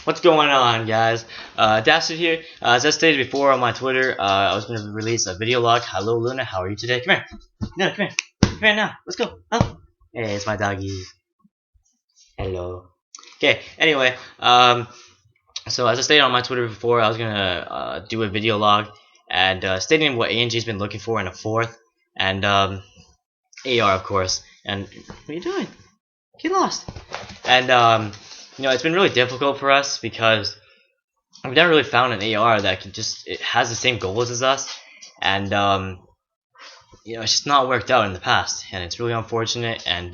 What's going on, guys? Dastard here. As I stated before on my Twitter, I was going to release a video log. Hello, Luna. How are you today? Come here. No, come here. Come here now. Let's go. Oh. Hey, it's my doggy. Hello. Okay. Anyway, so as I stated on my Twitter before, I was going to do a video log and stating what AnG's been looking for in a fourth, and AR, of course. And what are you doing? Get lost. And you know, it's been really difficult for us because we've never really found an AR that it has the same goals as us, and you know, it's just not worked out in the past, and it's really unfortunate, and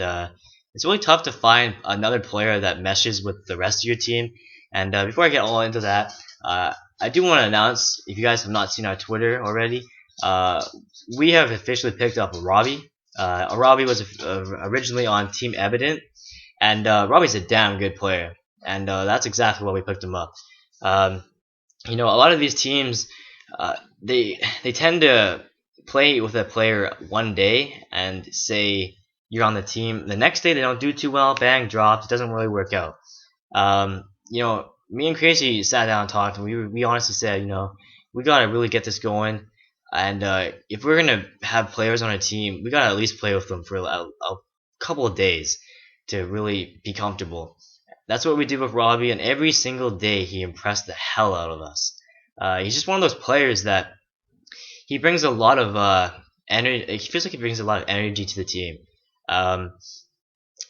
it's really tough to find another player that meshes with the rest of your team. And before I get all into that, I do want to announce, if you guys have not seen our Twitter already, we have officially picked up Robbie. Robbie was originally on Team Evident, and Robbie's a damn good player, and that's exactly why we picked him up. You know, a lot of these teams, they tend to play with a player one day and say you're on the team. The next day they don't do too well, bang, drops, it doesn't really work out. You know, me and Crazy sat down and talked, and we honestly said, you know, we gotta really get this going. And if we're gonna have players on a team, we gotta at least play with them for a couple of days to really be comfortable. That's what we did with Robbie, and every single day he impressed the hell out of us. He's just one of those players that he brings a lot of energy. He feels like he brings a lot of energy to the team.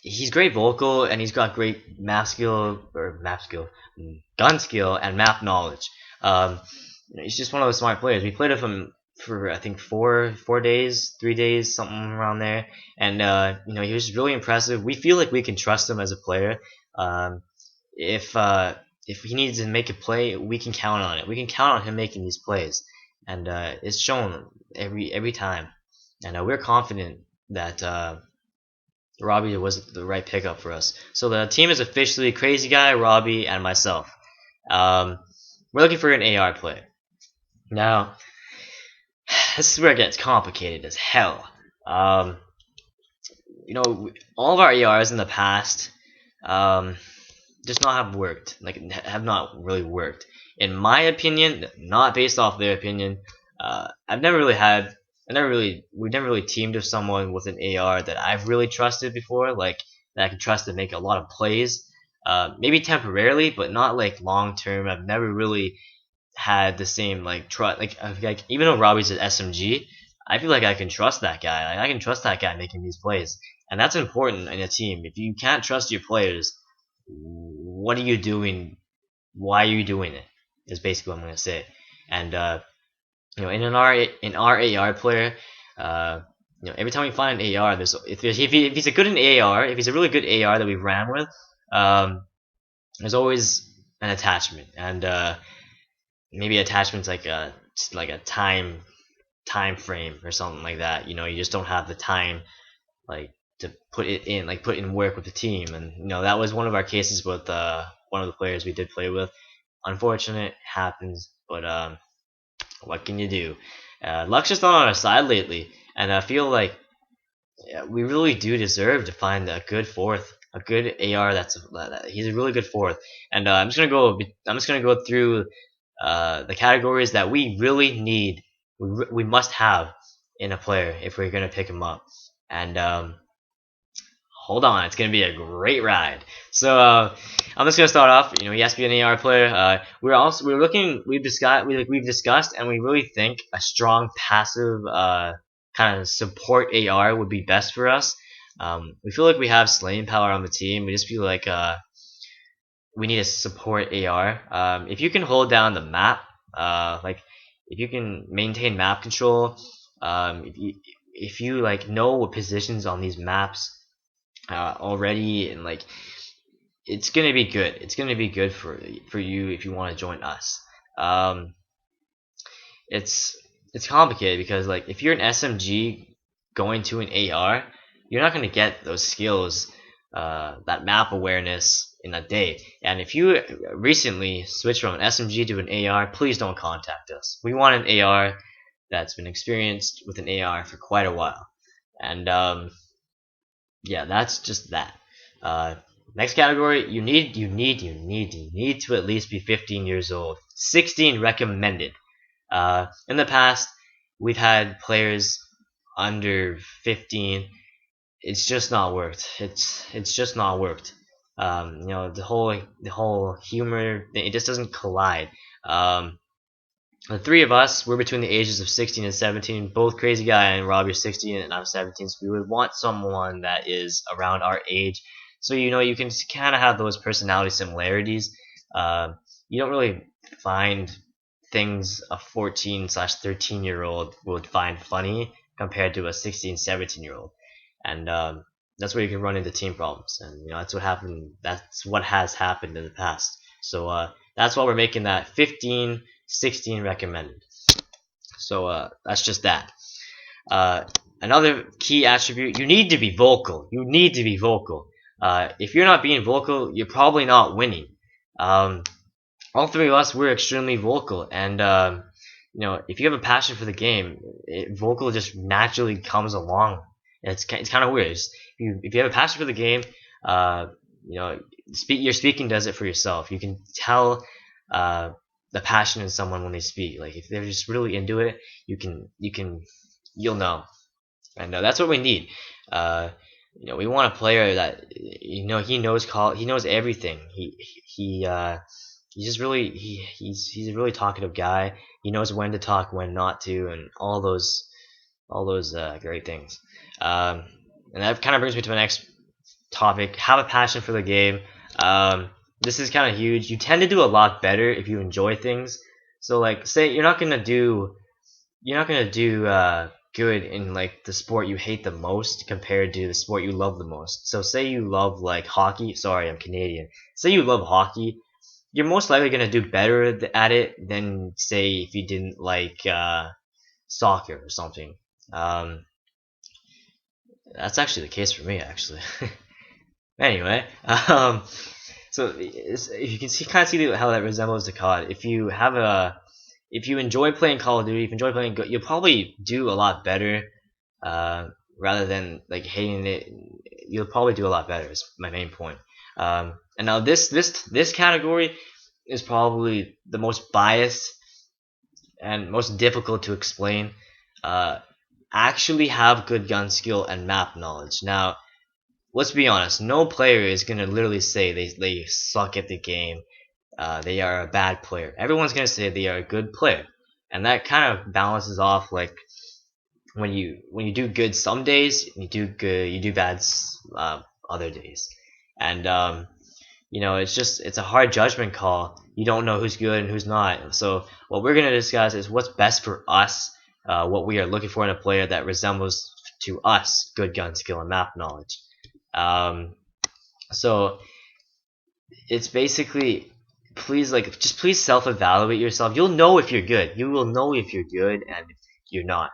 He's great vocal, and he's got great gun skill, and map knowledge. He's just one of those smart players. We played with him for I think 3 days, something around there, and you know, he was really impressive. We feel like we can trust him as a player. If he needs to make a play, we can count on it. We can count on him making these plays, and it's shown every time. And we're confident that Robbie was the right pickup for us. So the team is officially Crazy Guy, Robbie, and myself. We're looking for an AR player. Now, this is where it gets complicated as hell. You know, all of our ARs in the past just have not really worked. In my opinion, not based off their opinion. We've never really teamed with someone with an AR that I've really trusted before, like that I can trust to make a lot of plays. Maybe temporarily, but not like long term. I've never really had the same trust. Like even though Robbie's at SMG, I feel like I can trust that guy. Like, I can trust that guy making these plays, and that's important in a team. If you can't trust your players, what are you doing? Why are you doing it? Is basically what I'm gonna say. And you know, in our AR player, you know, every time we find an AR, if he's a good in AR, if he's a really good AR that we ran with, there's always an attachment, and maybe attachment's like a time frame or something like that. You know, you just don't have the time to put in work with the team. And you know, that was one of our cases with one of the players we did play with. Unfortunate, happens, but what can you do? Luck's just not on our side lately, and I feel like we really do deserve to find a good fourth, a good AR he's a really good fourth. And I'm just gonna go through the categories that we really need, we must have in a player if we're gonna pick him up. And hold on, it's gonna be a great ride. So I'm just gonna start off. You know, he has to be an AR player. We've discussed, and we really think a strong passive kind of support AR would be best for us. We feel like we have slaying power on the team. We just feel like we need a support AR. If you can hold down the map, if you can maintain map control, if you know what positions on these maps already, and it's gonna be good. It's gonna be good for you if you want to join us. It's complicated because if you're an SMG going to an AR, you're not gonna get those skills, that map awareness in a day. And if you recently switched from an SMG to an AR, please don't contact us. We want an AR that's been experienced with an AR for quite a while. And yeah, that's just that. Next category, you need to at least be 15 years old. 16 recommended. In the past, we've had players under 15. It's just not worked. It's just not worked. The whole humor thing, it just doesn't collide. The three of us, we're between the ages of 16 and 17. Both Crazy Guy and Rob, you're 16 and I'm 17. So we would want someone that is around our age. So you can kind of have those personality similarities. You don't really find things a 14/13-year-old would find funny compared to a 16, 17-year-old, and that's where you can run into team problems. And that's what happened. That's what has happened in the past. So that's why we're making that 15, 16 recommended. So that's just that. Another key attribute: you need to be vocal. You need to be vocal. If you're not being vocal, you're probably not winning. All three of us, we're extremely vocal, and if you have a passion for the game, vocal just naturally comes along. It's kind of weird. If you have a passion for the game, your speaking does it for yourself. You can tell the passion in someone when they speak. Like if they're just really into it, you'll know, and that's what we need. We want a player that he knows everything. He's a really talkative guy. He knows when to talk, when not to, and all those great things. And that kind of brings me to my next topic: have a passion for the game. This is kind of huge. You tend to do a lot better if you enjoy things. So, like, say you're not gonna do good in like the sport you hate the most compared to the sport you love the most. So, say you love like hockey. Sorry, I'm Canadian. Say you love hockey. You're most likely gonna do better at it than say if you didn't like soccer or something. That's actually the case for me, actually. Anyway, so if you can see how that resembles the COD. If you enjoy playing Call of Duty, if you enjoy playing, you'll probably do a lot better. Rather than like hating it, you'll probably do a lot better. Is my main point. And now this category is probably the most biased and most difficult to explain. Actually have good gun skill and map knowledge. Now, let's be honest. No player is gonna literally say they suck at the game. They are a bad player. Everyone's gonna say they are a good player, and that kind of balances off. Like when you do good some days, you do bad other days, and it's a hard judgment call. You don't know who's good and who's not. So what we're gonna discuss is what's best for us. What we are looking for in a player that resembles to us: good gun skill and map knowledge. So it's basically, please self-evaluate yourself. You'll know if you're good. You will know if you're good and if you're not.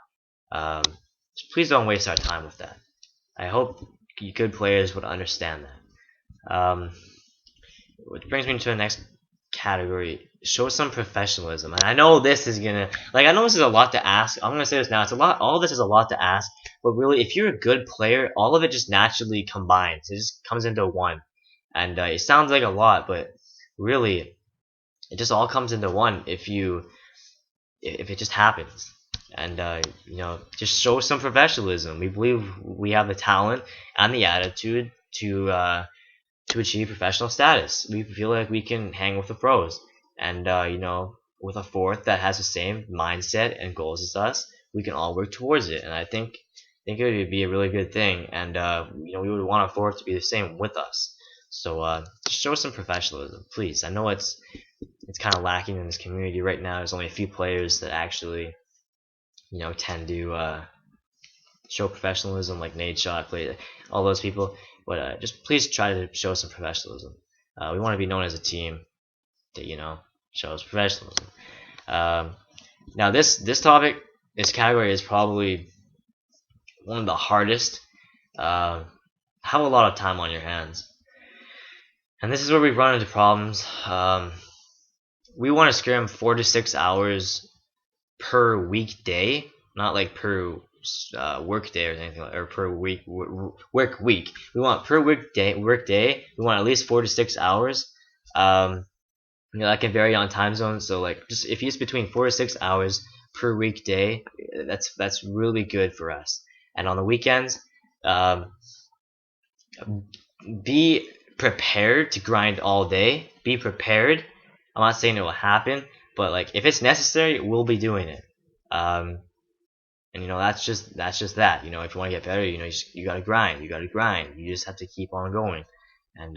Please don't waste our time with that. I hope good players would understand that. Which brings me to the next category: show some professionalism. And I know this is a lot to ask. I'm gonna say this now. All of this is a lot to ask, but really, if you're a good player, all of it just naturally combines. It just comes into one, and it sounds like a lot, but really, it just all comes into one if it just happens. And just show some professionalism. We believe we have the talent and the attitude to achieve professional status. We feel like we can hang with the pros, and with a fourth that has the same mindset and goals as us, we can all work towards it. And I think it would be a really good thing, and we would want a fourth to be the same with us. So just show some professionalism, please. I know it's kind of lacking in this community right now. There's only a few players that actually tend to show professionalism, like Nate Shaw, all those people. But just please try to show some professionalism. We want to be known as a team that shows professionalism. Now this category is probably one of the hardest. Have a lot of time on your hands, and this is where we run into problems. We want to scrim 4 to 6 hours per weekday, not like per work day or anything or per week work week. We want per work day we want at least 4 to 6 hours. That can vary on time zones. So like just if it's between 4 to 6 hours per weekday, that's really good for us. And on the weekends, um, be prepared to grind all day. Be prepared. I'm not saying it will happen, but like if it's necessary, we'll be doing it. Um, and that's just that. If you want to get better, you gotta grind. You gotta grind. You just have to keep on going. And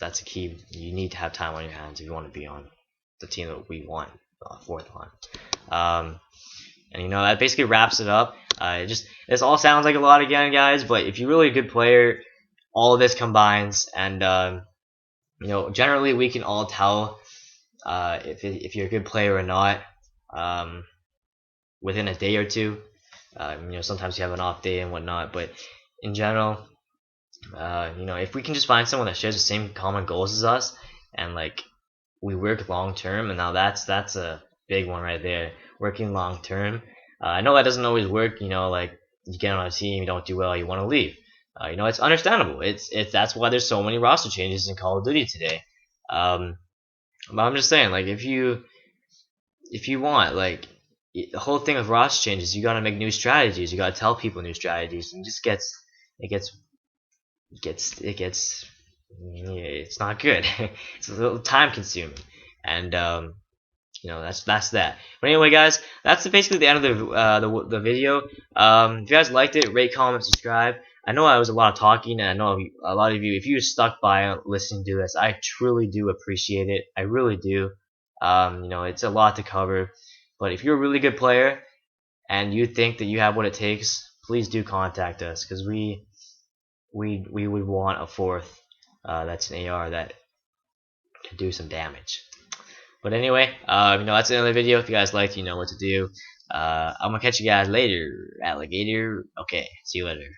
that's a key. You need to have time on your hands if you want to be on the team that we want, fourth one. And that basically wraps it up. This all sounds like a lot again, guys, but if you're really a good player, all of this combines, and generally we can all tell if you're a good player or not within a day or two. Sometimes you have an off day and whatnot, but in general, if we can just find someone that shares the same common goals as us, and like we work long term, and now that's a big one right there. Working long term. I know that doesn't always work. Like you get on a team, you don't do well, you want to leave. It's understandable. It's that's why there's so many roster changes in Call of Duty today. But I'm just saying, like if you want, like the whole thing of roster changes, you gotta make new strategies. You gotta tell people new strategies, and it gets it's not good. It's a little time consuming, and that's that. But anyway, guys, that's basically the end of the video. If you guys liked it, rate, comment, subscribe. I know I was a lot of talking, and I know a lot of you, if you stuck by listening to this, I truly do appreciate it. I really do. It's a lot to cover, but if you're a really good player and you think that you have what it takes, please do contact us, because we would want a fourth that's an AR that can do some damage. But anyway, that's the end of the video. If you guys liked, you know what to do. I'm gonna catch you guys later, alligator. Okay, see you later.